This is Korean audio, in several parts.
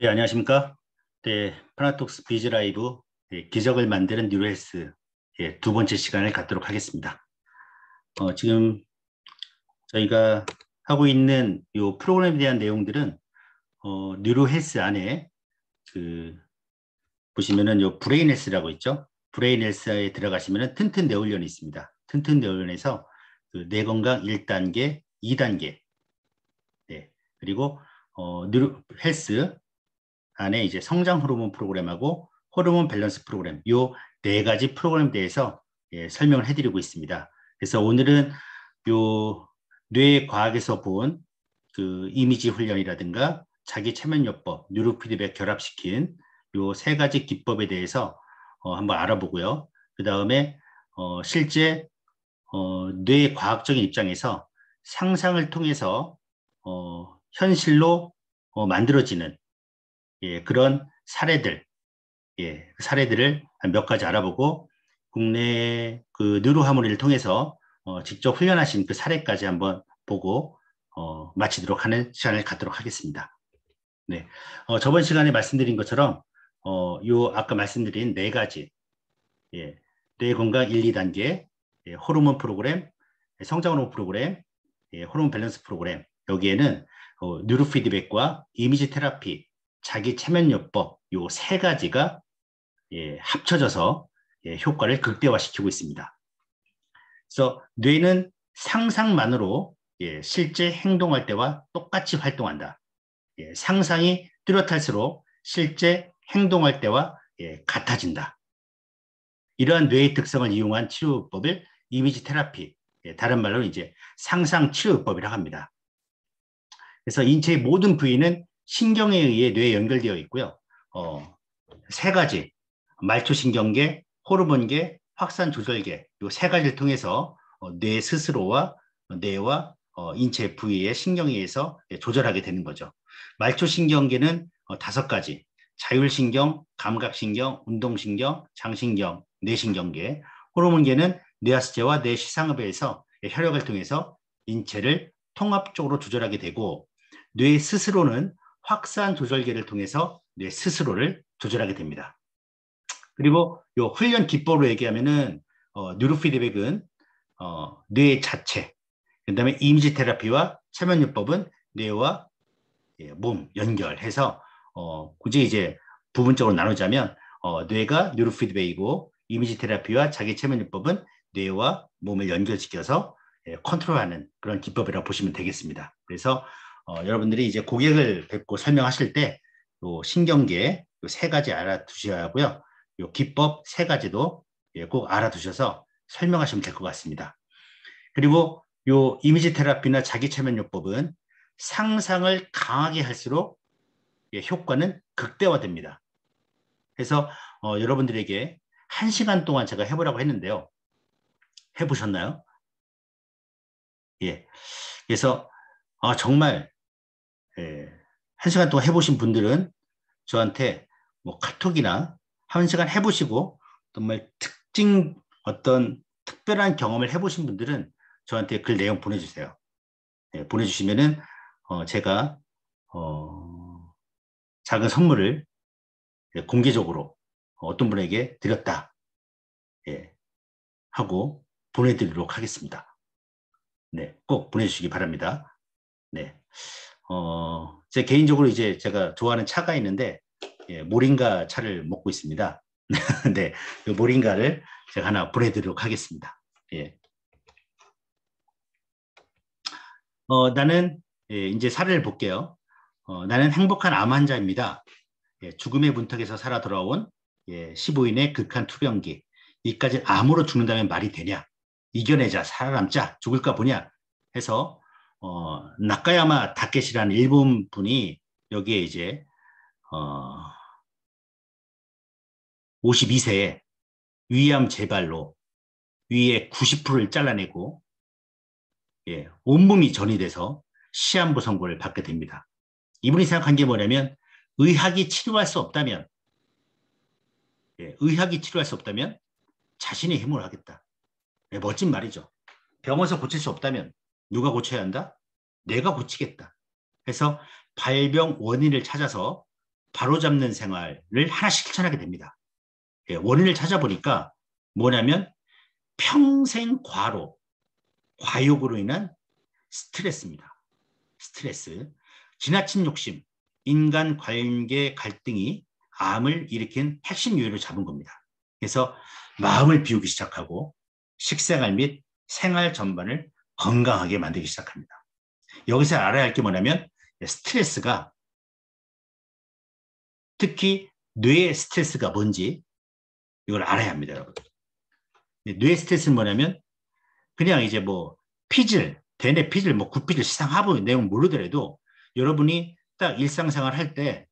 네, 안녕하십니까? 네, 파나톡스 비즈라이브 기적을 만드는 뉴헬스 두 번째 시간을 갖도록 하겠습니다. 지금 저희가 하고 있는 이 프로그램에 대한 내용들은 뉴로헬스 안에 그 보시면은 요 브레인헬스라고 있죠? 브레인헬스에 들어가시면은 튼튼 뇌훈련이 있습니다. 튼튼 뇌훈련에서 그 뇌건강 1단계, 2단계, 네, 그리고 뉴로헬스 안에 이제 성장 호르몬 프로그램하고 호르몬 밸런스 프로그램 요 네 가지 프로그램에 대해서 설명을 해드리고 있습니다. 그래서 오늘은 요 뇌과학에서 본 그 이미지 훈련이라든가 자기 최면요법, 뉴로 피드백 결합시킨 요 세 가지 기법에 대해서 한번 알아보고요. 그 다음에 실제 뇌과학적인 입장에서 상상을 통해서 현실로 만들어지는 그런 사례들, 사례들을 몇 가지 알아보고 국내 그 뉴로하모니를 통해서 직접 훈련하신 그 사례까지 한번 보고 마치도록 하는 시간을 갖도록 하겠습니다. 네, 저번 시간에 말씀드린 것처럼 요 아까 말씀드린 네 가지 뇌 건강 1, 2단계 호르몬 프로그램, 성장 호르몬 프로그램, 호르몬 밸런스 프로그램 여기에는 뉴로 피드백과 이미지 테라피 자기 체면요법 요 세 가지가 합쳐져서 효과를 극대화시키고 있습니다. 그래서 뇌는 상상만으로 실제 행동할 때와 똑같이 활동한다. 상상이 뚜렷할수록 실제 행동할 때와 같아진다. 이러한 뇌의 특성을 이용한 치료법을 이미지 테라피, 다른 말로 이제 상상 치료법이라고 합니다. 그래서 인체의 모든 부위는 신경에 의해 뇌에 연결되어 있고요. 세 가지, 말초신경계, 호르몬계, 확산조절계 이 세 가지를 통해서 뇌 스스로와 뇌와 인체 부위의 신경에 의해서 조절하게 되는 거죠. 말초신경계는 다섯 가지, 자율신경, 감각신경, 운동신경, 장신경, 뇌신경계, 호르몬계는 뇌하수체와 뇌시상읍에 의해서 혈액을 통해서 인체를 통합적으로 조절하게 되고 뇌 스스로는 확산 조절계를 통해서 뇌 스스로를 조절하게 됩니다. 그리고 요 훈련 기법으로 얘기하면은 뉴로 피드백은 뇌 자체, 그다음에 이미지 테라피와 체면요법은 뇌와 몸 연결해서 굳이 이제 부분적으로 나누자면 뇌가 뉴로 피드백이고 이미지 테라피와 자기 체면요법은 뇌와 몸을 연결시켜서 컨트롤하는 그런 기법이라고 보시면 되겠습니다. 그래서 여러분들이 이제 고객을 뵙고 설명하실 때 신경계 세 가지 알아두셔야 하고요. 요 기법 세 가지도 꼭 알아두셔서 설명하시면 될 것 같습니다. 그리고 요 이미지 테라피나 자기 체면요법은 상상을 강하게 할수록 효과는 극대화됩니다. 그래서 여러분들에게 1시간 동안 제가 해보라고 했는데요. 해보셨나요? 예. 그래서 정말 1시간 동안 해보신 분들은 저한테 뭐 카톡이나 1시간 해보시고 정말 어떤 특별한 경험을 해보신 분들은 저한테 글 내용 보내주세요. 보내주시면은 제가 작은 선물을 공개적으로 어떤 분에게 드렸다 하고 보내드리도록 하겠습니다. 네, 꼭 보내주시기 바랍니다. 네, 제 개인적으로 이제 제가 좋아하는 차가 있는데 모링가 차를 먹고 있습니다. 네, 이 모링가를 제가 하나 보내드리도록 하겠습니다. 예. 나는 이제 사례를 볼게요. 나는 행복한 암 환자입니다. 죽음의 문턱에서 살아 돌아온 15인의 극한 투병기. 이까지 암으로 죽는다면 말이 되냐? 이겨내자, 살아남자, 죽을까 보냐? 해서 나카야마 다케시라는 일본 분이 여기에 이제 52세에 위암 재발로 위에 90%를 잘라내고 온몸이 전이 돼서 시한부 선고를 받게 됩니다. 이분이 생각한 게 뭐냐면 의학이 치료할 수 없다면 의학이 치료할 수 없다면 자신의 힘으로 하겠다. 멋진 말이죠. 병원에서 고칠 수 없다면 누가 고쳐야 한다? 내가 고치겠다. 해서 발병 원인을 찾아서 바로잡는 생활을 하나씩 실천하게 됩니다. 예, 원인을 찾아보니까 뭐냐면 평생 과로, 과욕으로 인한 스트레스입니다. 스트레스, 지나친 욕심, 인간관계 갈등이 암을 일으킨 핵심 요인을 잡은 겁니다. 그래서 마음을 비우기 시작하고 식생활 및 생활 전반을 건강하게 만들기 시작합니다. 여기서 알아야 할 게 뭐냐면 스트레스가, 특히 뇌의 스트레스가 뭔지 이걸 알아야 합니다, 여러분. 뇌 스트레스는 뭐냐면 그냥 이제 뭐 피질, 대뇌 피질, 뭐 구피질, 시상하부 내용 모르더라도 여러분이 딱 일상생활 할 때,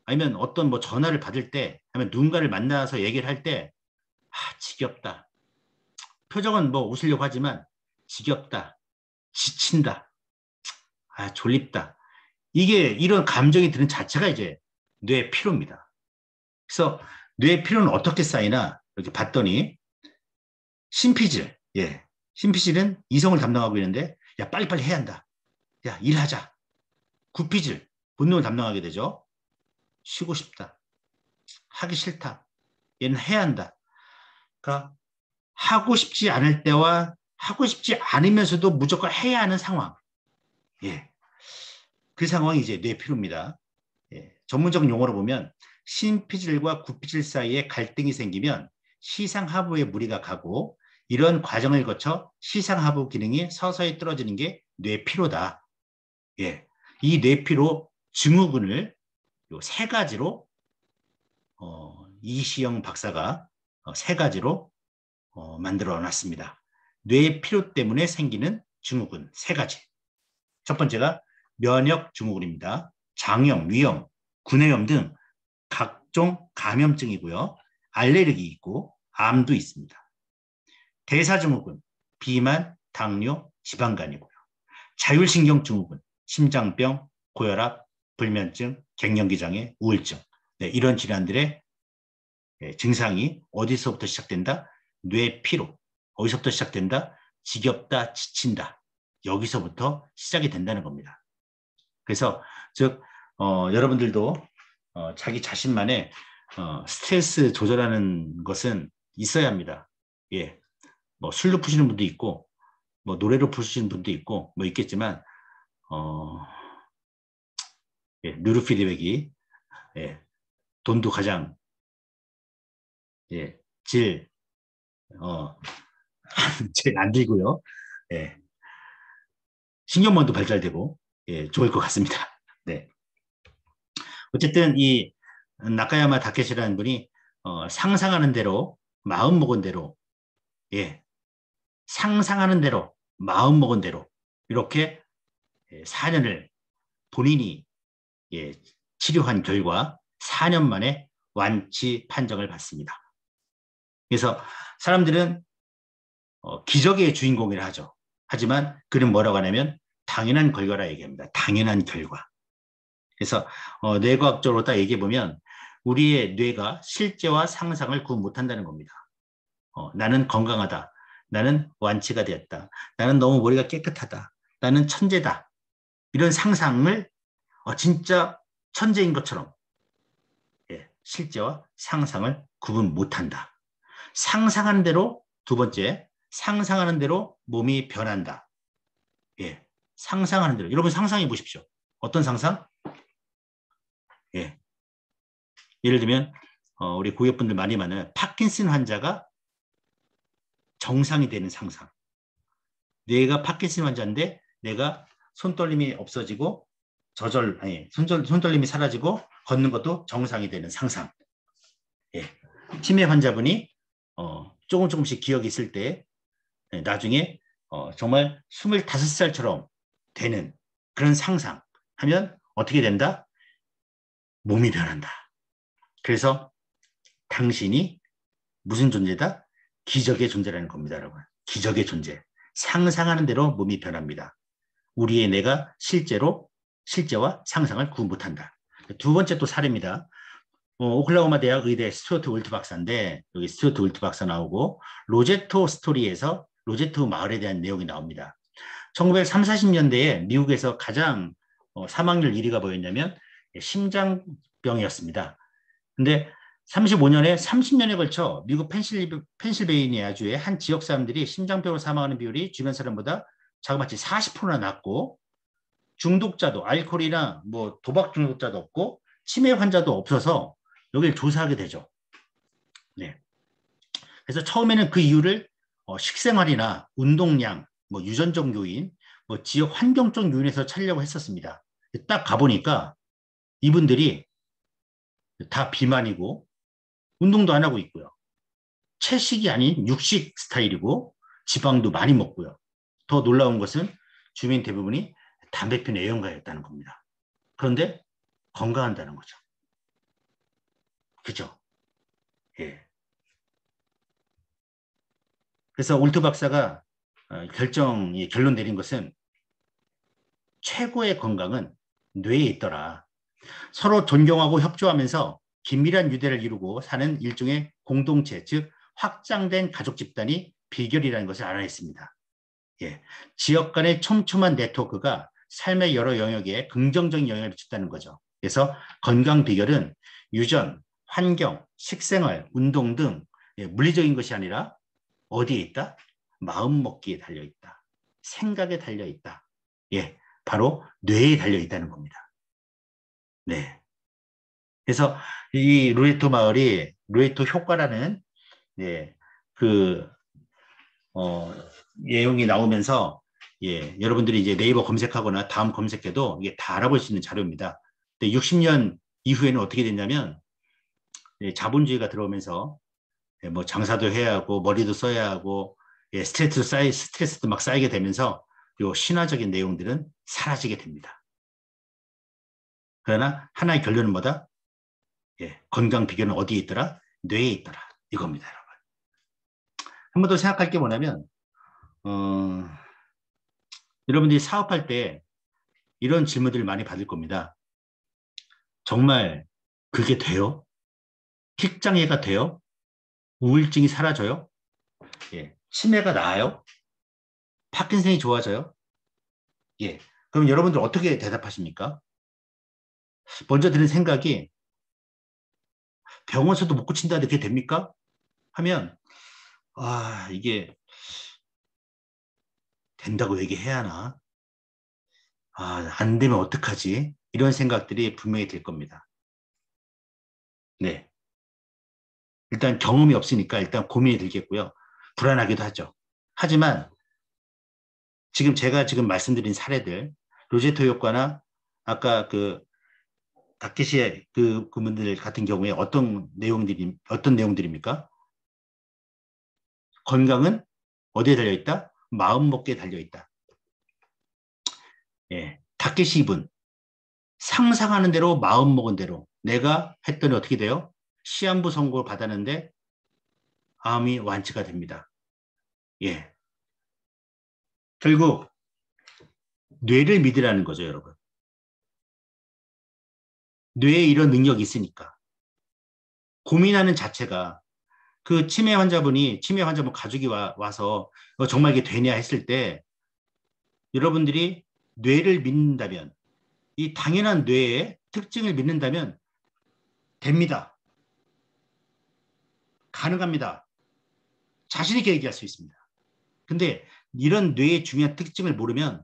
아니면 어떤 뭐 전화를 받을 때, 아니면 누군가를 만나서 얘기를 할 때, 지겹다. 표정은 뭐 웃으려고 하지만 지겹다, 지친다, 졸립다. 이게 이런 감정이 드는 자체가 이제 뇌 피로입니다. 그래서 뇌 피로는 어떻게 쌓이나 이렇게 봤더니 심피질, 예, 심피질은 이성을 담당하고 있는데 야 빨리빨리 해야 한다. 야 일하자. 구피질, 본능을 담당하게 되죠. 쉬고 싶다. 하기 싫다. 얘는 해야 한다. 그러니까 하고 싶지 않을 때와 하고 싶지 않으면서도 무조건 해야 하는 상황. 예. 그 상황이 이제 뇌피로입니다. 예. 전문적 용어로 보면 심피질과 구피질 사이에 갈등이 생기면 시상하부에 무리가 가고 이런 과정을 거쳐 시상하부 기능이 서서히 떨어지는 게 뇌피로다. 예. 이 뇌피로 증후군을 세 가지로 이시영 박사가 세 가지로 만들어 놨습니다. 뇌피로 때문에 생기는 증후군 세 가지. 첫 번째가 면역 증후군입니다. 장염, 위염, 구내염 등 각종 감염증이고요. 알레르기 있고 암도 있습니다. 대사증후군, 비만, 당뇨, 지방간이고요. 자율신경증후군, 심장병, 고혈압, 불면증, 갱년기장애, 우울증. 네, 이런 질환들의 증상이 어디서부터 시작된다? 뇌피로. 어디서부터 시작된다? 지겹다, 지친다. 여기서부터 시작이 된다는 겁니다. 그래서 즉 여러분들도 자기 자신만의 스트레스 조절하는 것은 있어야 합니다. 예, 뭐 술로 푸시는 분도 있고, 뭐 노래로 푸시는 분도 있고, 뭐 있겠지만 예, 뉴로 피드백이 예, 돈도 가장 예, 제일 제일 안 들고요. 예, 신경망도 발달되고 예, 좋을 것 같습니다. 네. 어쨌든 이 나카야마 다케시라는 분이 상상하는 대로 마음 먹은 대로 예, 상상하는 대로 마음 먹은 대로 이렇게 4년을 본인이 예, 치료한 결과 4년 만에 완치 판정을 받습니다. 그래서 사람들은 기적의 주인공이라 하죠. 하지만 그는 뭐라고 하냐면 당연한 결과라 얘기합니다. 당연한 결과. 그래서 뇌과학적으로 딱 얘기해 보면 우리의 뇌가 실제와 상상을 구분 못한다는 겁니다. 나는 건강하다. 나는 완치가 되었다. 나는 너무 머리가 깨끗하다. 나는 천재다. 이런 상상을 진짜 천재인 것처럼 예, 실제와 상상을 구분 못한다. 상상하는 대로 두 번째, 상상하는 대로 몸이 변한다. 예, 상상하는 대로. 여러분 상상해 보십시오. 어떤 상상? 예, 예를 들면 우리 고객분들 많이 많은 파킨슨 환자가 정상이 되는 상상. 내가 파킨슨 환자인데 내가 손떨림이 없어지고 손떨림이 사라지고 걷는 것도 정상이 되는 상상. 예. 치매 환자분이 조금씩 기억이 있을 때 나중에 정말 25살처럼 되는 그런 상상 하면 어떻게 된다? 몸이 변한다. 그래서 당신이 무슨 존재다? 기적의 존재라는 겁니다, 여러분. 기적의 존재. 상상하는 대로 몸이 변합니다. 우리의 뇌가 실제와 상상을 구분 못한다. 두 번째 또 사례입니다. 오클라호마 대학 의대 스튜어트 울트 박사인데 여기 스튜어트 울트 박사 나오고 로제토 스토리에서 로제토 마을에 대한 내용이 나옵니다. 1930, 40년대에 미국에서 가장 사망률 1위가 뭐였냐면 심장병이었습니다. 근데 35년에 30년에 걸쳐 미국 펜실베이니아주의 한 지역 사람들이 심장병으로 사망하는 비율이 주변 사람보다 자그마치 40%나 낮고 중독자도 알코올이나 뭐 도박 중독자도 없고 치매 환자도 없어서 여기를 조사하게 되죠. 네. 그래서 처음에는 그 이유를 식생활이나 운동량, 뭐 유전적 요인, 뭐 지역 환경적 요인에서 찾으려고 했었습니다. 딱 가보니까 이분들이 다 비만이고 운동도 안 하고 있고요. 채식이 아닌 육식 스타일이고 지방도 많이 먹고요. 더 놀라운 것은 주민 대부분이 담배 피는 애용가였다는 겁니다. 그런데 건강한다는 거죠. 그죠? 예. 그래서 올트 박사가 결론 내린 것은 최고의 건강은 뇌에 있더라. 서로 존경하고 협조하면서 긴밀한 유대를 이루고 사는 일종의 공동체, 즉 확장된 가족 집단이 비결이라는 것을 알아냈습니다. 예. 지역 간의 촘촘한 네트워크가 삶의 여러 영역에 긍정적인 영향을 미쳤다는 거죠. 그래서 건강 비결은 유전, 환경, 식생활, 운동 등 물리적인 것이 아니라 어디에 있다? 마음먹기에 달려있다. 생각에 달려있다. 예, 바로 뇌에 달려있다는 겁니다. 네. 그래서 이 루레토 마을이 루레토 효과라는 예, 그 내용이 나오면서 예, 여러분들이 이제 네이버 검색하거나 다음 검색해도 이게 다 알아볼 수 있는 자료입니다. 근데 60년 이후에는 어떻게 됐냐면 예, 자본주의가 들어오면서 예, 뭐 장사도 해야 하고 머리도 써야 하고 예, 스트레스도 막 쌓이게 되면서 요 신화적인 내용들은 사라지게 됩니다. 그러나 하나의 결론은 뭐다? 예, 건강 비결은 어디에 있더라? 뇌에 있더라. 이겁니다, 여러분. 한 번 더 생각할 게 뭐냐면 어, 여러분들이 사업할 때 이런 질문들을 많이 받을 겁니다. 정말 그게 돼요? 킥장애가 돼요? 우울증이 사라져요? 예, 치매가 나아요? 파킨슨이 좋아져요? 예. 그럼 여러분들 어떻게 대답하십니까? 먼저 드는 생각이 병원에서도 못 고친다 이렇게 됩니까? 하면 이게 된다고 얘기해야 하나? 안 되면 어떡하지? 이런 생각들이 분명히 들 겁니다. 네. 일단 경험이 없으니까 일단 고민이 들겠고요. 불안하기도 하죠. 하지만 제가 지금 말씀드린 사례들, 로제토 효과나 아까 그 다케시의 그분들 같은 경우에 어떤 내용들입니까? 건강은 어디에 달려있다? 마음먹기에 달려있다. 예. 다케시 분, 상상하는 대로 마음먹은 대로 내가 했더니 어떻게 돼요? 시한부 선고를 받았는데 암이 완치가 됩니다. 예. 결국 뇌를 믿으라는 거죠, 여러분. 뇌에 이런 능력이 있으니까. 고민하는 자체가 그 치매 환자분 가족이 와서 정말 이게 되냐 했을 때 여러분들이 뇌를 믿는다면 이 당연한 뇌의 특징을 믿는다면 됩니다. 가능합니다. 자신 있게 얘기할 수 있습니다. 근데 이런 뇌의 중요한 특징을 모르면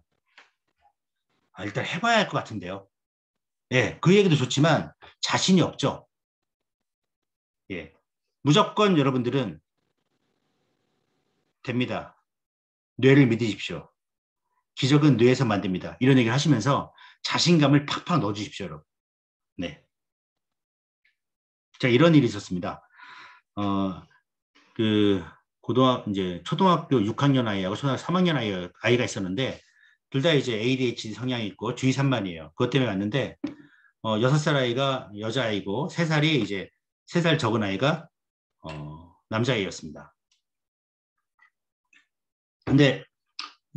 일단 해봐야 할 것 같은데요. 예, 그 얘기도 좋지만 자신이 없죠. 예, 무조건 여러분들은 됩니다. 뇌를 믿으십시오. 기적은 뇌에서 만듭니다. 이런 얘기를 하시면서 자신감을 팍팍 넣어주십시오, 여러분. 네. 자, 이런 일이 있었습니다. 그 이제 초등학교 6학년 아이하고 초등학교 3학년 아이가 있었는데 둘 다 이제 ADHD 성향이 있고 주의 산만이에요. 그것 때문에 왔는데 6살 아이가 여자아이고 3살이 이제 3살 적은 아이가 남자아이였습니다. 근데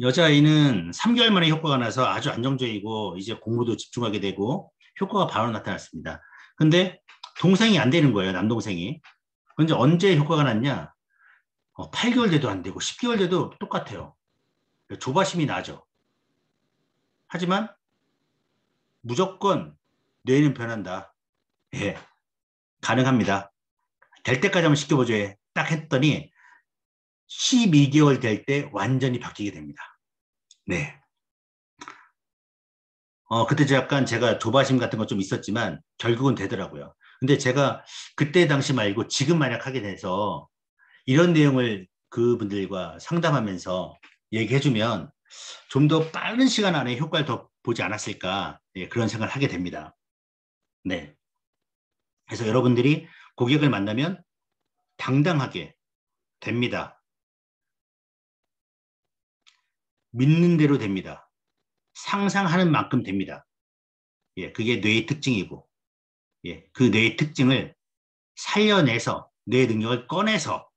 여자아이는 3개월 만에 효과가 나서 아주 안정적이고 이제 공부도 집중하게 되고 효과가 바로 나타났습니다. 근데 동생이 안 되는 거예요, 남동생이. 근데 언제 효과가 났냐? 8개월 돼도 안 되고 10개월 돼도 똑같아요. 조바심이 나죠. 하지만 무조건 뇌는 변한다. 예, 가능합니다. 될 때까지 한번 시켜보죠. 예. 딱 했더니 12개월 될 때 완전히 바뀌게 됩니다. 네. 그때 약간 제가 조바심 같은 거 좀 있었지만 결국은 되더라고요. 근데 제가 그때 당시 말고 지금 만약 하게 돼서 이런 내용을 그분들과 상담하면서 얘기해주면 좀 더 빠른 시간 안에 효과를 더 보지 않았을까, 예, 그런 생각을 하게 됩니다. 네. 그래서 여러분들이 고객을 만나면 당당하게 됩니다. 믿는 대로 됩니다. 상상하는 만큼 됩니다. 예, 그게 뇌의 특징이고, 예, 그 뇌의 특징을 살려내서 뇌의 능력을 꺼내서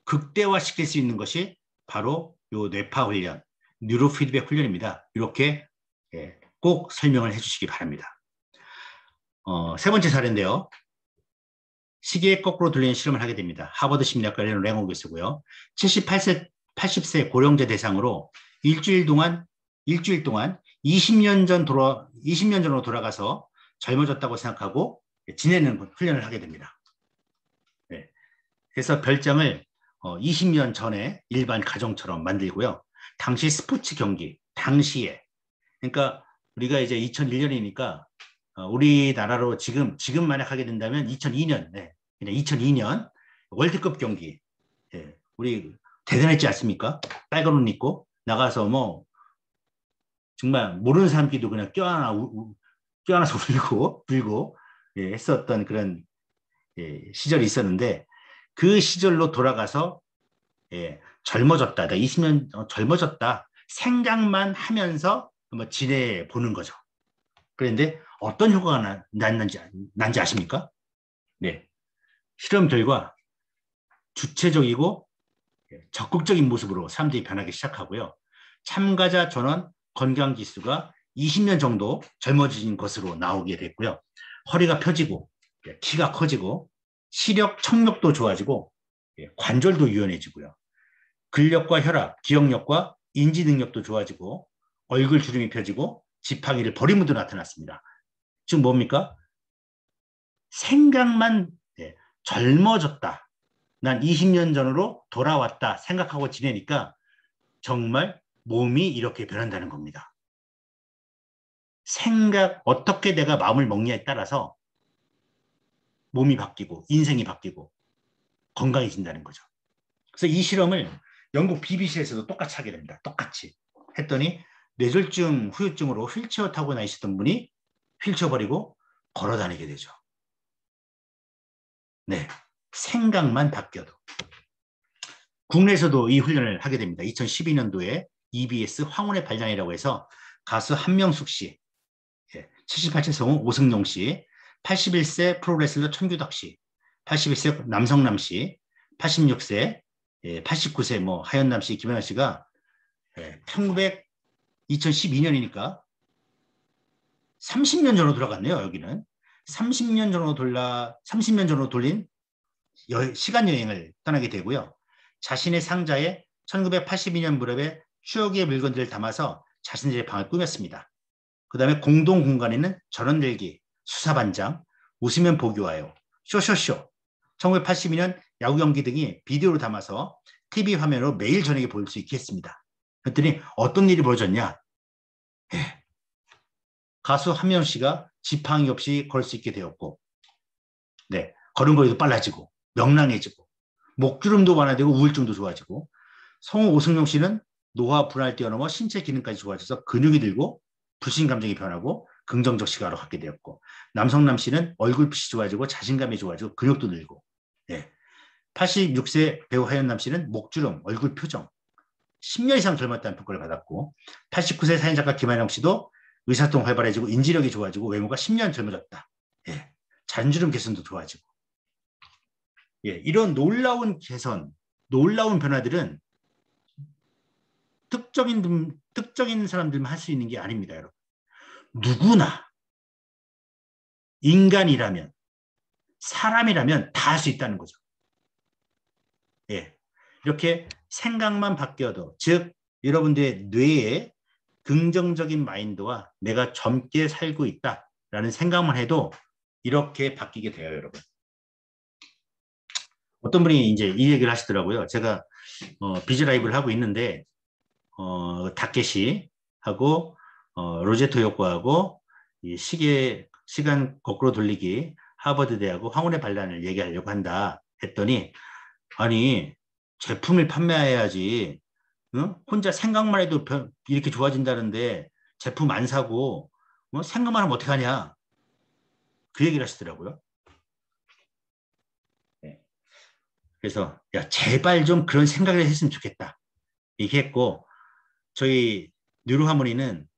극대화시킬 수 있는 것이 바로 요 뇌파 훈련, 뉴로 피드백 훈련입니다. 이렇게, 예, 꼭 설명을 해주시기 바랍니다. 세 번째 사례인데요. 시계 거꾸로 돌리는 실험을 하게 됩니다. 하버드 심리학과 랭오 교수고요. 78세, 80세 고령자 대상으로 일주일 동안 20년 전으로 돌아가서 젊어졌다고 생각하고 지내는 훈련을 하게 됩니다. 네. 그래서 별장을 20년 전에 일반 가정처럼 만들고요. 당시 스포츠 경기, 당시에, 그러니까 우리가 이제 2001년이니까 우리나라로 지금 만약 하게 된다면 2002년, 네, 그냥 2002년 월드컵 경기, 예, 우리 대단했지 않습니까? 빨간 옷 입고 나가서 뭐 정말 모르는 사람끼리도 그냥 껴안아서 불고 예, 했었던 그런, 예, 시절이 있었는데 그 시절로 돌아가서, 예, 젊어졌다, 20년 젊어졌다 생각만 하면서 한번 지내보는 거죠. 그런데 어떤 효과가 난지 아십니까? 네. 실험 결과 주체적이고 적극적인 모습으로 사람들이 변하기 시작하고요. 참가자 전원 건강지수가 20년 정도 젊어진 것으로 나오게 됐고요. 허리가 펴지고 키가 커지고 시력, 청력도 좋아지고 관절도 유연해지고요. 근력과 혈압, 기억력과 인지 능력도 좋아지고 얼굴 주름이 펴지고 지팡이를 버린 분도 나타났습니다. 즉 뭡니까? 생각만, 예, 젊어졌다, 난 20년 전으로 돌아왔다 생각하고 지내니까 정말 몸이 이렇게 변한다는 겁니다. 어떻게 내가 마음을 먹냐에 따라서 몸이 바뀌고 인생이 바뀌고 건강해진다는 거죠. 그래서 이 실험을 영국 BBC에서도 똑같이 하게 됩니다. 똑같이 했더니 뇌졸중 후유증으로 휠체어 타고 다니시던 분이 휠체어 버리고 걸어 다니게 되죠. 네, 생각만 바뀌어도. 국내에서도 이 훈련을 하게 됩니다. 2012년도에 EBS 황혼의 발장이라고 해서 가수 한명숙 씨, 78세 성우 오승용 씨, 81세 프로레슬러 천규덕 씨, 81세 남성남 씨, 86세, 89세 뭐 하현남 씨, 김연아 씨가 2012년이니까 30년 전으로 돌아갔네요. 여기는 30년 전으로 돌린 시간 여행을 떠나게 되고요. 자신의 상자에 1982년 무렵에 추억의 물건들을 담아서 자신들의 방을 꾸몄습니다. 그 다음에 공동 공간에는 전원일기, 수사반장, 웃으면 보기 와요, 쇼쇼쇼, 1982년 야구 경기 등이 비디오로 담아서 TV 화면으로 매일 저녁에 볼 수 있게 했습니다. 그랬더니 어떤 일이 벌어졌냐? 가수 한명 씨가 지팡이 없이 걸을 수 있게 되었고, 네, 걸음걸이도 빨라지고 명랑해지고 목주름도 완화되고 우울증도 좋아지고, 성우 오승용 씨는 노화 불안을 뛰어넘어 신체 기능까지 좋아져서 근육이 들고 불신 감정이 변하고 긍정적 시각으로 갖게 되었고, 남성남 씨는 얼굴빛이 좋아지고 자신감이 좋아지고 근육도 늘고, 86세 배우 하현남 씨는 목주름, 얼굴 표정 10년 이상 젊었다는 평가를 받았고, 89세 사연작가 김한영 씨도 의사소통 활발해지고 인지력이 좋아지고 외모가 10년 젊어졌다. 잔주름 개선도 좋아지고. 이런 놀라운 개선, 놀라운 변화들은 특정인 사람들만 할 수 있는 게 아닙니다, 여러분. 누구나 인간이라면, 사람이라면 다 할 수 있다는 거죠. 이렇게 생각만 바뀌어도, 즉 여러분들의 뇌에 긍정적인 마인드와 내가 젊게 살고 있다라는 생각만 해도 이렇게 바뀌게 돼요, 여러분. 어떤 분이 이제 이 얘기를 하시더라고요. 제가 비즈라이브를 하고 있는데 다케시 하고 로제토 요코하고 이 시간 거꾸로 돌리기 하버드대하고 황혼의 반란을 얘기하려고 한다 했더니 아니 제품을 판매해야지 응? 혼자 생각만 해도 이렇게 좋아진다는데 제품 안 사고 생각만 하면 어떡하냐 그 얘기를 하시더라고요. 네. 그래서 야 제발 좀 그런 생각을 했으면 좋겠다 얘기했고 저희 뉴로하모니는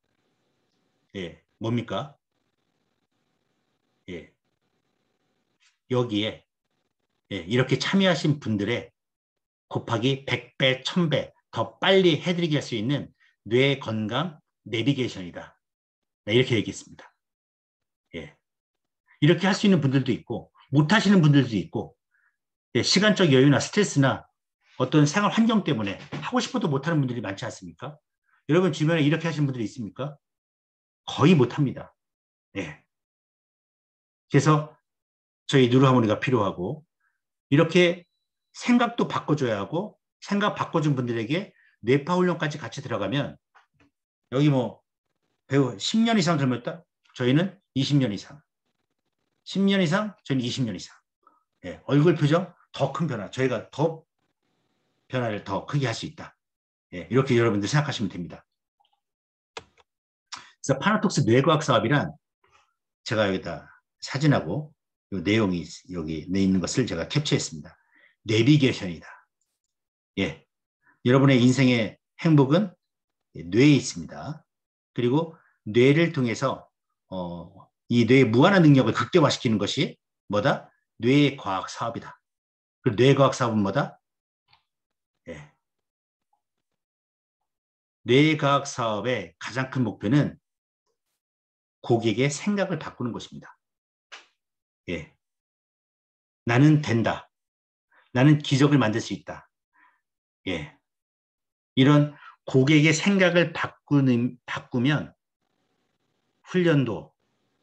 예, 뭡니까? 예, 여기에 예, 이렇게 참여하신 분들의 곱하기 100배, 1000배 더 빨리 해드리게 할 수 있는 뇌 건강 내비게이션이다. 네, 이렇게 얘기했습니다. 예, 이렇게 할 수 있는 분들도 있고 못 하시는 분들도 있고 예, 시간적 여유나 스트레스나 어떤 생활 환경 때문에 하고 싶어도 못하는 분들이 많지 않습니까? 여러분 주변에 이렇게 하시는 분들이 있습니까? 거의 못합니다. 예. 그래서 저희 뉴로하모니가 필요하고 이렇게 생각도 바꿔줘야 하고 생각 바꿔준 분들에게 뇌파 훈련까지 같이 들어가면 여기 뭐 배우 10년 이상 젊었다? 저희는 20년 이상. 10년 이상? 저희는 20년 이상. 예, 얼굴 표정 더 큰 변화. 저희가 더 변화를 더 크게 할 수 있다. 예, 이렇게 여러분들 생각하시면 됩니다. 그래서 파나톡스 뇌과학 사업이란 제가 여기다 사진하고 내용이 여기 내 있는 것을 제가 캡처했습니다. 내비게이션이다. 예, 여러분의 인생의 행복은 뇌에 있습니다. 그리고 뇌를 통해서 이 뇌의 무한한 능력을 극대화시키는 것이 뭐다? 뇌의 과학 사업이다. 그 뇌과학 사업은 뭐다? 예. 뇌과학 사업의 가장 큰 목표는 고객의 생각을 바꾸는 것입니다. 예. 나는 된다. 나는 기적을 만들 수 있다. 예. 이런 고객의 생각을 바꾸면 훈련도,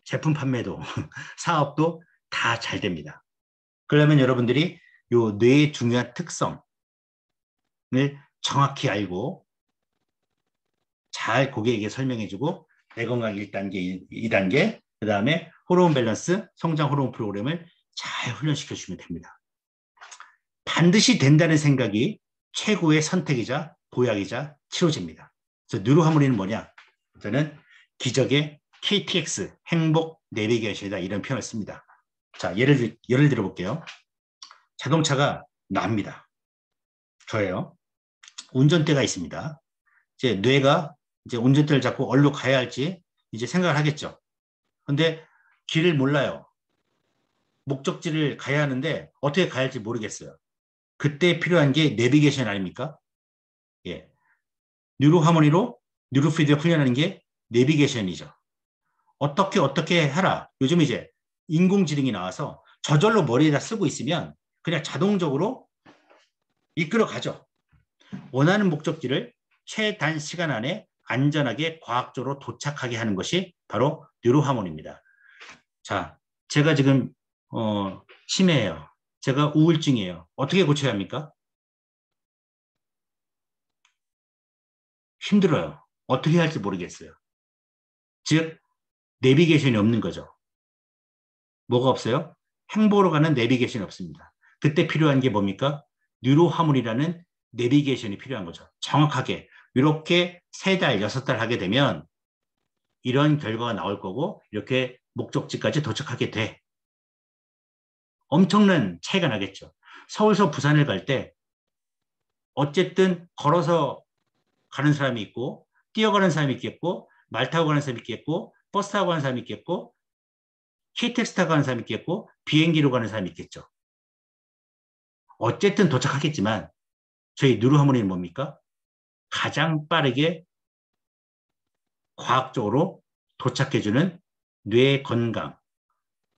제품 판매도, 사업도 다 잘 됩니다. 그러면 여러분들이 요 뇌의 중요한 특성을 정확히 알고 잘 고객에게 설명해주고 뇌 건강 1단계, 2단계, 그 다음에 호르몬 밸런스, 성장 호르몬 프로그램을 잘 훈련시켜주시면 됩니다. 반드시 된다는 생각이 최고의 선택이자 보약이자 치료제입니다. 그래서 뉴로하모니는 뭐냐? 저는 기적의 KTX, 행복 내비게이션이다 이런 표현을 씁니다. 자, 예를 들어볼게요. 자동차가 납니다. 저예요. 운전대가 있습니다. 이제 뇌가 이제 운전대를 잡고 어디로 가야 할지 이제 생각을 하겠죠. 근데 길을 몰라요. 목적지를 가야 하는데 어떻게 가야 할지 모르겠어요. 그때 필요한 게 내비게이션 아닙니까? 예. 뉴로하모니로 뉴로피드백 훈련하는 게 내비게이션이죠. 어떻게 하라. 요즘 이제 인공지능이 나와서 저절로 머리에다 쓰고 있으면 그냥 자동적으로 이끌어 가죠. 원하는 목적지를 최단 시간 안에 안전하게 과학적으로 도착하게 하는 것이 바로 뉴로하모니입니다. 자, 제가 지금 심해요. 제가 우울증이에요. 어떻게 고쳐야 합니까? 힘들어요. 어떻게 할지 모르겠어요. 즉 내비게이션이 없는 거죠. 뭐가 없어요? 행보로 가는 내비게이션이 없습니다. 그때 필요한 게 뭡니까? 뉴로하모니라는 내비게이션이 필요한 거죠. 정확하게 이렇게 3달, 6달 하게 되면 이런 결과가 나올 거고 이렇게 목적지까지 도착하게 돼. 엄청난 차이가 나겠죠. 서울서 부산을 갈 때 어쨌든 걸어서 가는 사람이 있고 뛰어가는 사람이 있겠고 말 타고 가는 사람이 있겠고 버스 타고 가는 사람이 있겠고 KTX 타고 가는 사람이 있겠고 비행기로 가는 사람이 있겠죠. 어쨌든 도착하겠지만 저희 뉴로하모니는 뭡니까? 가장 빠르게 과학적으로 도착해주는 뇌 건강,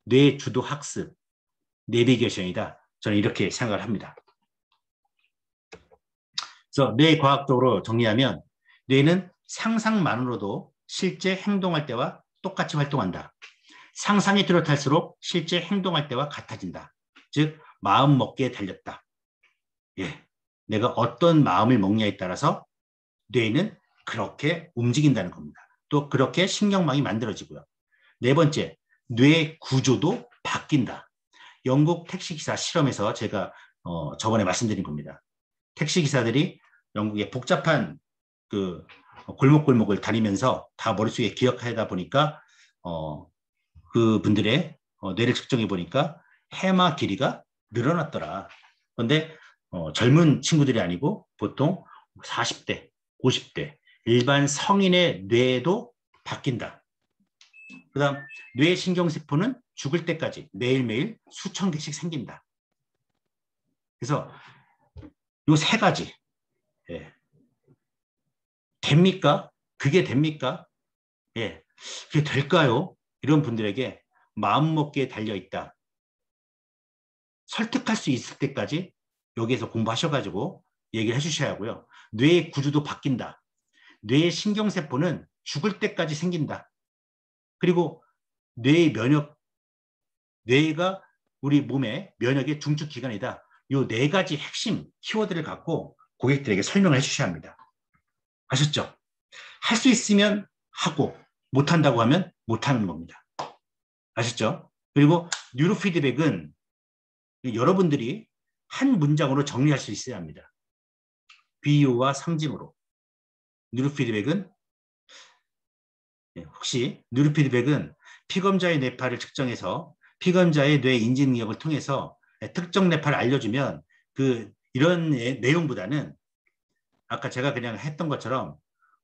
뇌 주도 학습, 내비게이션이다. 저는 이렇게 생각을 합니다. 그래서 뇌 과학적으로 정리하면 뇌는 상상만으로도 실제 행동할 때와 똑같이 활동한다. 상상이 뚜렷할수록 실제 행동할 때와 같아진다. 즉 마음 먹기에 달렸다. 예, 내가 어떤 마음을 먹냐에 따라서 뇌는 그렇게 움직인다는 겁니다. 또 그렇게 신경망이 만들어지고요. 네 번째, 뇌 구조도 바뀐다. 영국 택시기사 실험에서 제가 저번에 말씀드린 겁니다. 택시기사들이 영국의 복잡한 그 골목골목을 다니면서 다 머릿속에 기억하다 보니까 그분들의 뇌를 측정해 보니까 해마 길이가 늘어났더라. 그런데 젊은 친구들이 아니고 보통 40대, 50대 일반 성인의 뇌도 바뀐다. 그다음 뇌신경세포는 죽을 때까지 매일매일 수천 개씩 생긴다. 그래서 요 세 가지 예. 됩니까? 그게 됩니까? 예, 그게 될까요? 이런 분들에게 마음먹기에 달려있다. 설득할 수 있을 때까지 여기에서 공부하셔가지고 얘기를 해주셔야 하고요. 뇌의 구조도 바뀐다. 뇌의 신경세포는 죽을 때까지 생긴다. 그리고 뇌의 뇌가 우리 몸의 면역의 중추 기관이다. 이 네 가지 핵심 키워드를 갖고 고객들에게 설명을 해주셔야 합니다. 아셨죠? 할 수 있으면 하고 못한다고 하면 못하는 겁니다. 아셨죠? 그리고 뉴로 피드백은 여러분들이 한 문장으로 정리할 수 있어야 합니다. 비유와 상징으로. 뉴로 피드백은 혹시 뉴로 피드백은 피검자의 뇌파를 측정해서 피검자의 뇌 인지 능력을 통해서 특정 뇌파를 알려주면 이런 내용보다는 아까 제가 그냥 했던 것처럼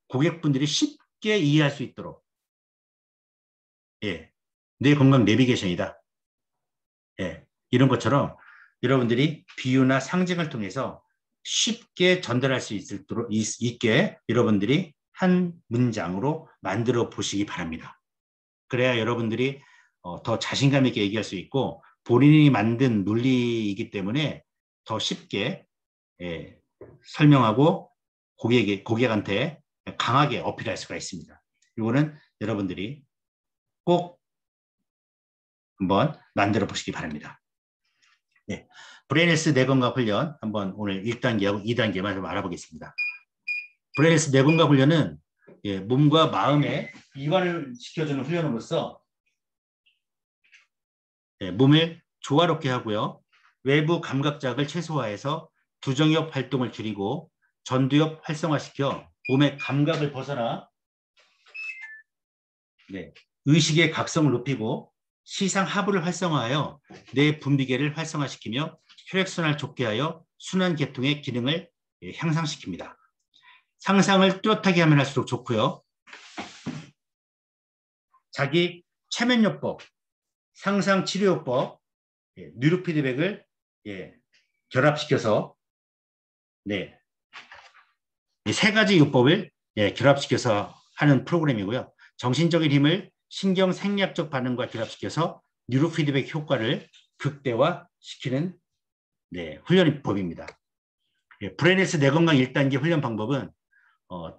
고객분들이 쉽게 이해할 수 있도록 예, 뇌 건강 내비게이션이다. 예, 이런 것처럼 여러분들이 비유나 상징을 통해서 쉽게 전달할 수 있게 여러분들이 한 문장으로 만들어 보시기 바랍니다. 그래야 여러분들이 더 자신감 있게 얘기할 수 있고 본인이 만든 논리이기 때문에 더 쉽게 예, 설명하고 고객한테 강하게 어필할 수가 있습니다. 이거는 여러분들이 꼭 한번 만들어 보시기 바랍니다. 네. 브레인헬스 뇌건강 훈련 한번 오늘 1단계하고 2단계만 좀 알아보겠습니다. 브레인헬스 뇌건강 훈련은 예, 몸과 마음의 이완을 시켜주는 훈련으로서 예, 몸을 조화롭게 하고요. 외부 감각자극을 최소화해서 두정엽 활동을 줄이고 전두엽 활성화시켜 몸의 감각을 벗어나 네, 의식의 각성을 높이고 시상 하부를 활성화하여 뇌 분비계를 활성화시키며 혈액순환을 좁게 하여 순환계통의 기능을 향상시킵니다. 상상을 뚜렷하게 하면 할수록 좋고요. 자기 최면요법, 상상치료요법, 뉴로피드백을 결합시켜서 네, 이 세 가지 요법을 결합시켜서 하는 프로그램이고요. 정신적인 힘을 신경생리학적 반응과 결합시켜서 뉴로피드백 효과를 극대화시키는 훈련법입니다. 브레인헬스 뇌건강 1단계 훈련 방법은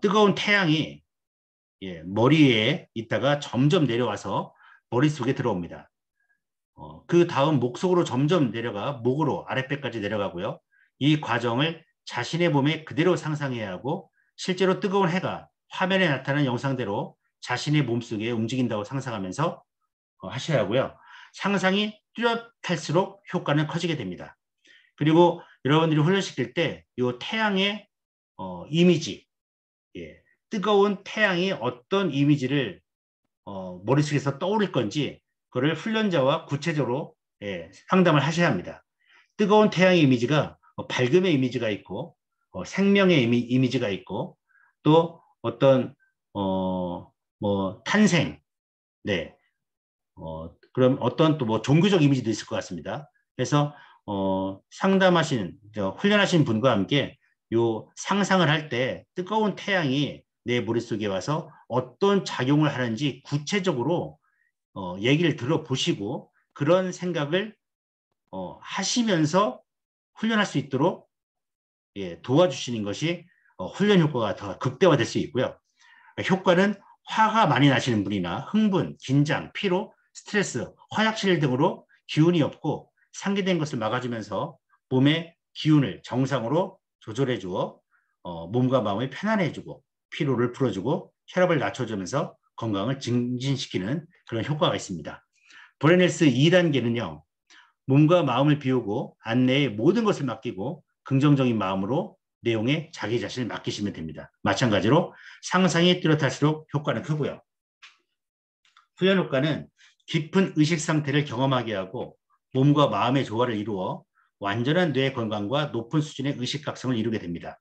뜨거운 태양이 머리에 있다가 점점 내려와서 머릿속에 들어옵니다. 그 다음 목 속으로 점점 내려가 목으로 아랫배까지 내려가고요. 이 과정을 자신의 몸에 그대로 상상해야 하고 실제로 뜨거운 해가 화면에 나타나는 영상대로 자신의 몸속에 움직인다고 상상하면서 하셔야 하고요. 상상이 뚜렷할수록 효과는 커지게 됩니다. 그리고 여러분들이 훈련시킬 때 이 태양의 이미지, 뜨거운 태양이 어떤 이미지를 머릿속에서 떠오를 건지 그걸 훈련자와 구체적으로 상담을 하셔야 합니다. 뜨거운 태양의 이미지가 밝음의 이미지가 있고 생명의 이미지가 있고 또 어떤 뭐 탄생, 그럼 어떤 또 뭐 종교적 이미지도 있을 것 같습니다. 그래서 훈련하신 분과 함께 요 상상을 할 때 뜨거운 태양이 내 머릿속에 와서 어떤 작용을 하는지 구체적으로 얘기를 들어보시고 그런 생각을 하시면서 훈련할 수 있도록 도와주시는 것이 훈련 효과가 더 극대화될 수 있고요. 효과는 화가 많이 나시는 분이나 흥분, 긴장, 피로, 스트레스, 화약실 등으로 기운이 없고 상기된 것을 막아주면서 몸의 기운을 정상으로 조절해 주어 몸과 마음을 편안해 주고 피로를 풀어주고 혈압을 낮춰주면서 건강을 증진시키는 그런 효과가 있습니다. 브레넬스 2단계는요. 몸과 마음을 비우고 안내에 모든 것을 맡기고 긍정적인 마음으로 내용에 자기 자신을 맡기시면 됩니다. 마찬가지로 상상이 뚜렷할수록 효과는 크고요. 훈련 효과는 깊은 의식 상태를 경험하게 하고 몸과 마음의 조화를 이루어 완전한 뇌 건강과 높은 수준의 의식각성을 이루게 됩니다.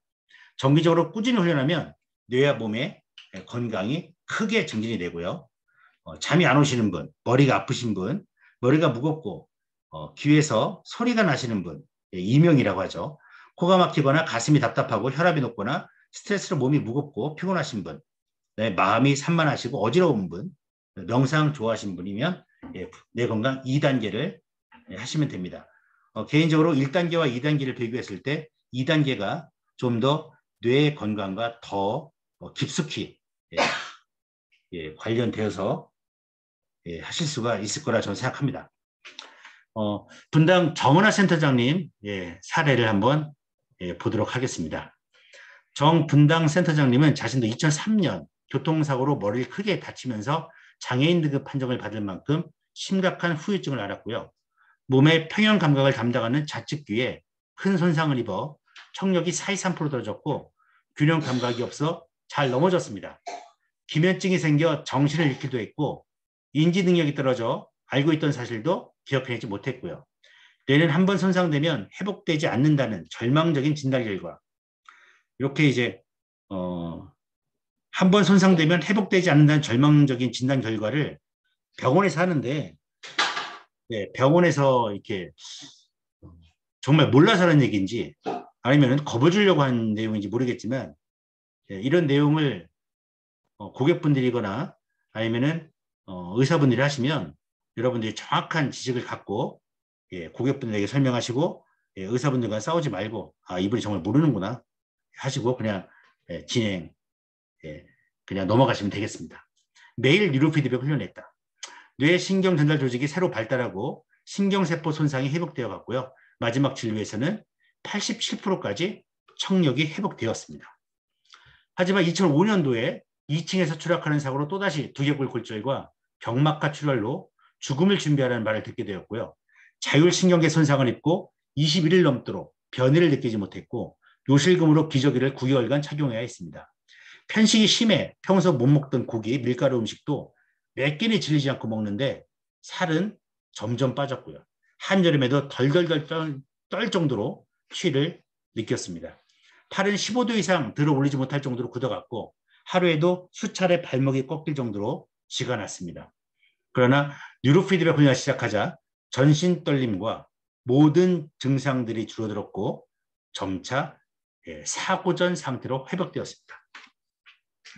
정기적으로 꾸준히 훈련하면 뇌와 몸의 건강이 크게 증진이 되고요. 잠이 안 오시는 분, 머리가 아프신 분, 머리가 무겁고 귀에서 소리가 나시는 분, 이명이라고 하죠. 코가 막히거나 가슴이 답답하고 혈압이 높거나 스트레스로 몸이 무겁고 피곤하신 분, 네, 마음이 산만하시고 어지러운 분, 명상 좋아하시는 분이면 뇌 건강 2단계를 하시면 됩니다. 개인적으로 1단계와 2단계를 비교했을 때 2단계가 좀 더 뇌 건강과 더 깊숙이 관련되어서 하실 수가 있을 거라 저는 생각합니다. 분당 정은하 센터장님 사례를 한번 보도록 하겠습니다. 정 분당 센터장님은 자신도 2003년 교통사고로 머리를 크게 다치면서 장애인 등급 판정을 받을 만큼 심각한 후유증을 앓았고요. 몸의 평형 감각을 담당하는 좌측귀에 큰 손상을 입어 청력이 43% 떨어졌고 균형 감각이 없어 잘 넘어졌습니다. 기면증이 생겨 정신을 잃기도 했고 인지 능력이 떨어져 알고 있던 사실도 기억해내지 못했고요. 뇌는 한번 손상되면 회복되지 않는다는 절망적인 진단 결과. 이렇게 이제 한번 손상되면 회복되지 않는다는 절망적인 진단 결과를 병원에서 하는데 병원에서 이렇게 정말 몰라서 하는 얘기인지 아니면 겁을 주려고 하는 내용인지 모르겠지만 이런 내용을 고객분들이거나 아니면은 의사분들이 하시면 여러분들이 정확한 지식을 갖고 고객분들에게 설명하시고 의사분들과 싸우지 말고 이분이 정말 모르는구나 하시고 그냥 진행 그냥 넘어가시면 되겠습니다. 매일 뉴로피드백 훈련했다. 뇌 신경 전달 조직이 새로 발달하고 신경세포 손상이 회복되어 갔고요. 마지막 진료에서는 87%까지 청력이 회복되었습니다. 하지만 2005년도에 2층에서 추락하는 사고로 또다시 두개골 골절과 경막하 출혈로 죽음을 준비하라는 말을 듣게 되었고요. 자율신경계 손상을 입고 21일 넘도록 변이를 느끼지 못했고 요실금으로 기저귀를 9개월간 착용해야 했습니다. 편식이 심해 평소 못 먹던 고기, 밀가루 음식도 몇 끼니 질리지 않고 먹는데 살은 점점 빠졌고요. 한여름에도 덜덜덜 떨 정도로 추위를 느꼈습니다. 팔은 15도 이상 들어 올리지 못할 정도로 굳어갔고 하루에도 수차례 발목이 꺾일 정도로 쥐가 났습니다. 그러나 뉴로피드백 훈련을 시작하자 전신 떨림과 모든 증상들이 줄어들었고 점차 사고 전 상태로 회복되었습니다.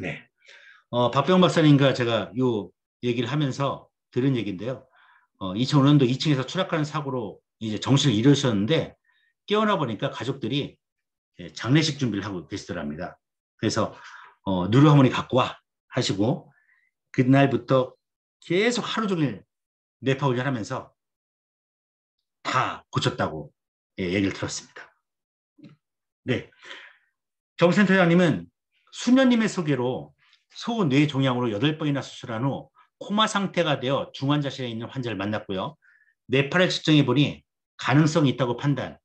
네, 박병 박사님과 제가 이 얘기를 하면서 들은 얘기인데요. 2005년도 2층에서 추락하는 사고로 이제 정신을 잃으셨는데 깨어나 보니까 가족들이 장례식 준비를 하고 계시더랍니다. 그래서 누르하모니 갖고 와 하시고 그날부터 계속 하루 종일 뇌파 훈련하면서 다 고쳤다고 얘기를 들었습니다. 네, 정 센터장님은 수녀님의 소개로 소뇌 종양으로 8번이나 수술한 후 코마 상태가 되어 중환자실에 있는 환자를 만났고요. 뇌파를 측정해 보니 가능성이 있다고 판단,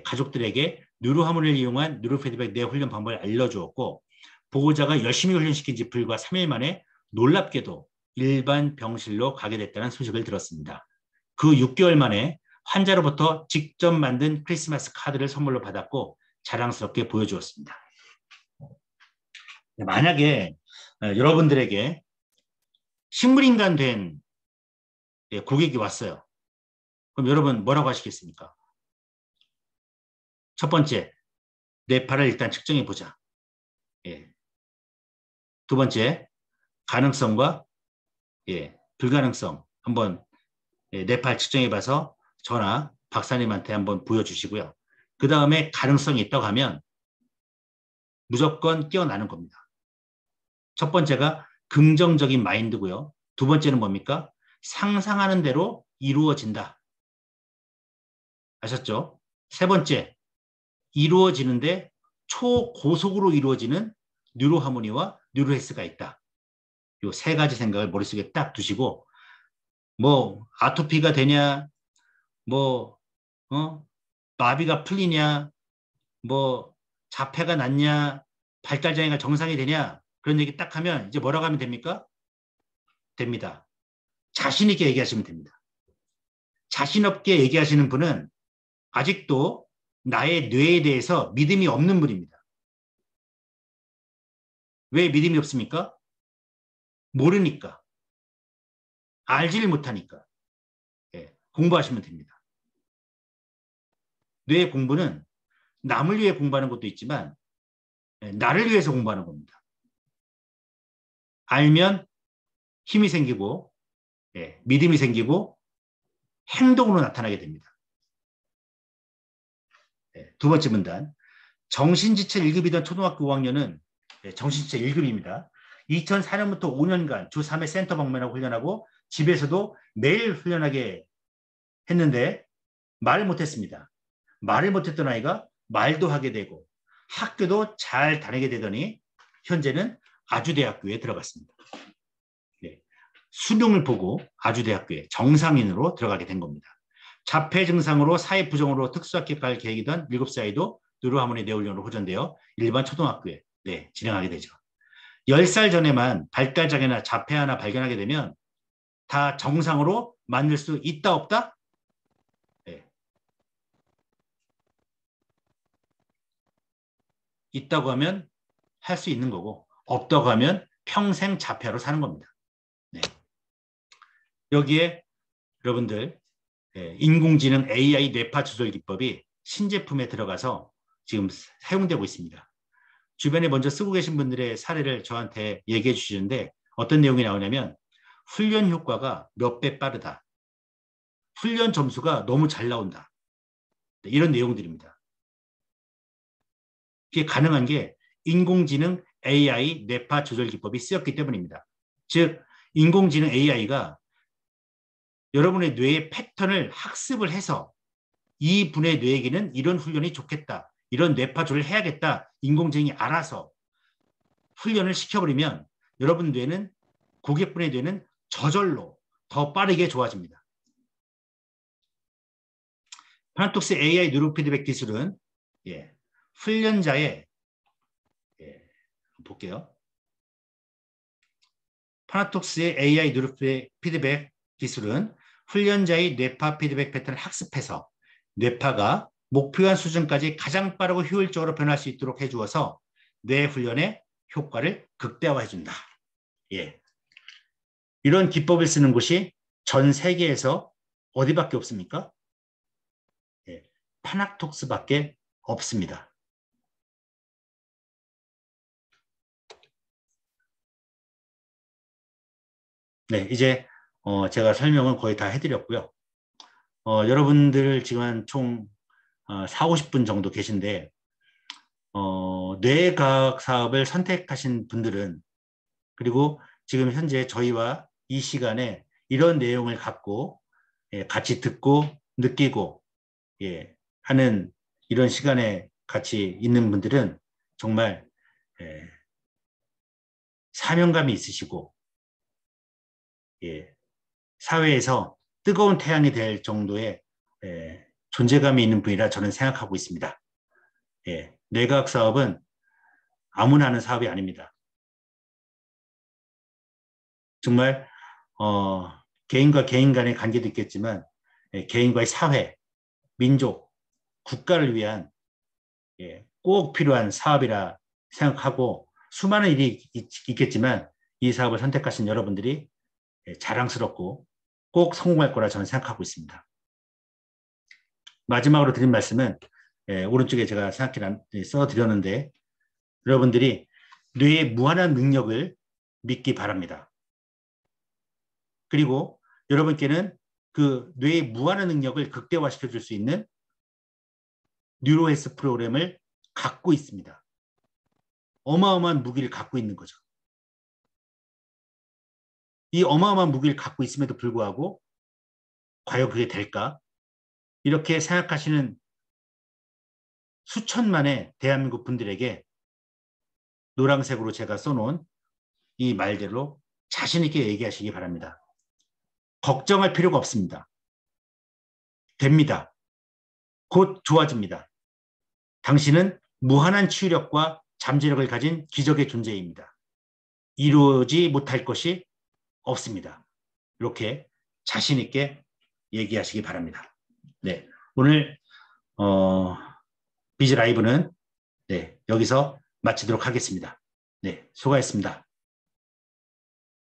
가족들에게 뉴로하모니를 이용한 뉴로피드백 뇌 훈련 방법을 알려주었고 보호자가 열심히 훈련시킨 지 불과 3일 만에 놀랍게도 일반 병실로 가게 됐다는 소식을 들었습니다. 그 6개월 만에 환자로부터 직접 만든 크리스마스 카드를 선물로 받았고 자랑스럽게 보여주었습니다. 만약에 여러분들에게 식물인간 된 고객이 왔어요. 그럼 여러분 뭐라고 하시겠습니까? 첫 번째, 뇌파를 일단 측정해 보자. 두 번째, 가능성과 불가능성 한번 뇌파 측정해 봐서 저나 박사님한테 한번 보여주시고요. 그 다음에 가능성이 있다고 하면 무조건 깨어나는 겁니다. 첫 번째가 긍정적인 마인드고요. 두 번째는 뭡니까? 상상하는 대로 이루어진다. 아셨죠? 세 번째, 이루어지는데 초고속으로 이루어지는 뉴로하모니와 뉴로헬스가 있다. 요 세 가지 생각을 머릿속에 딱 두시고 뭐 아토피가 되냐, 뭐 마비가 풀리냐, 뭐 자폐가 낫냐, 발달장애가 정상이 되냐 그런 얘기 딱 하면 이제 뭐라고 하면 됩니까? 됩니다. 자신 있게 얘기하시면 됩니다. 자신 없게 얘기하시는 분은 아직도 나의 뇌에 대해서 믿음이 없는 분입니다. 왜 믿음이 없습니까? 모르니까. 알지를 못하니까. 예, 공부하시면 됩니다. 뇌 공부는 남을 위해 공부하는 것도 있지만 나를 위해서 공부하는 겁니다. 알면 힘이 생기고 믿음이 생기고 행동으로 나타나게 됩니다. 두 번째 문단. 정신지체 1급이던 초등학교 5학년은 정신지체 1급입니다. 2004년부터 5년간 주 3회 센터 방문하고 훈련하고 집에서도 매일 훈련하게 했는데 말을 못했습니다. 말을 못했던 아이가 말도 하게 되고 학교도 잘 다니게 되더니 현재는 아주대학교에 들어갔습니다. 네. 수능을 보고 아주대학교에 정상인으로 들어가게 된 겁니다. 자폐 증상으로 사회 부정으로 특수학교 갈 계획이던 7살 아이도 뉴로하모니 뇌훈련으로 호전되어 일반 초등학교에 진행하게 되죠. 10살 전에만 발달장애나 자폐 하나 발견하게 되면 다 정상으로 만들 수 있다 없다? 네. 있다고 하면 할 수 있는 거고 없다고 하면 평생 자폐로 사는 겁니다. 네. 여기에 여러분들 인공지능 AI 뇌파 조절 기법이 신제품에 들어가서 지금 사용되고 있습니다. 주변에 먼저 쓰고 계신 분들의 사례를 저한테 얘기해 주시는데 어떤 내용이 나오냐면 훈련 효과가 몇 배 빠르다. 훈련 점수가 너무 잘 나온다. 이런 내용들입니다. 이게 가능한 게 인공지능 AI 뇌파 조절 기법이 쓰였기 때문입니다. 즉 인공지능 AI가 여러분의 뇌의 패턴을 학습을 해서 이 분의 뇌에게는 이런 훈련이 좋겠다. 이런 뇌파 조절을 해야겠다. 인공지능이 알아서 훈련을 시켜버리면 여러분 뇌는 고객분의 뇌는 저절로 더 빠르게 좋아집니다. 파나톡스 AI 뉴로 피드백 기술은 훈련자의 볼게요. 파나톡스의 AI 뉴로 피드백 기술은 훈련자의 뇌파 피드백 패턴을 학습해서 뇌파가 목표한 수준까지 가장 빠르고 효율적으로 변할 수 있도록 해주어서 뇌 훈련의 효과를 극대화해준다. 이런 기법을 쓰는 곳이 전 세계에서 어디밖에 없습니까? 파나톡스밖에 없습니다. 네, 이제 제가 설명은 거의 다 해드렸고요. 여러분들 지금 총 4, 50분 정도 계신데 뇌과학 사업을 선택하신 분들은 그리고 지금 현재 저희와 이 시간에 이런 내용을 갖고 같이 듣고 느끼고 하는 이런 시간에 같이 있는 분들은 정말 사명감이 있으시고 사회에서 뜨거운 태양이 될 정도의 존재감이 있는 분이라 저는 생각하고 있습니다. 뇌과학 사업은 아무나 하는 사업이 아닙니다. 정말 개인과 개인 간의 관계도 있겠지만 개인과의 사회, 민족, 국가를 위한 꼭 필요한 사업이라 생각하고 수많은 일이 있겠지만 이 사업을 선택하신 여러분들이 자랑스럽고 꼭 성공할 거라 저는 생각하고 있습니다. 마지막으로 드린 말씀은 오른쪽에 제가 써드렸는데 여러분들이 뇌의 무한한 능력을 믿기 바랍니다. 그리고 여러분께는 그 뇌의 무한한 능력을 극대화시켜 줄 수 있는 뉴로헬스 프로그램을 갖고 있습니다. 어마어마한 무기를 갖고 있는 거죠. 이 어마어마한 무기를 갖고 있음에도 불구하고 과연 그게 될까? 이렇게 생각하시는 수천만의 대한민국 분들에게 노란색으로 제가 써놓은 이 말대로 자신 있게 얘기하시기 바랍니다. 걱정할 필요가 없습니다. 됩니다. 곧 좋아집니다. 당신은 무한한 치유력과 잠재력을 가진 기적의 존재입니다. 이루어지 못할 것이 없습니다. 이렇게 자신 있게 얘기하시기 바랍니다. 네, 오늘 비즈 라이브는 네, 여기서 마치도록 하겠습니다. 네, 수고하셨습니다.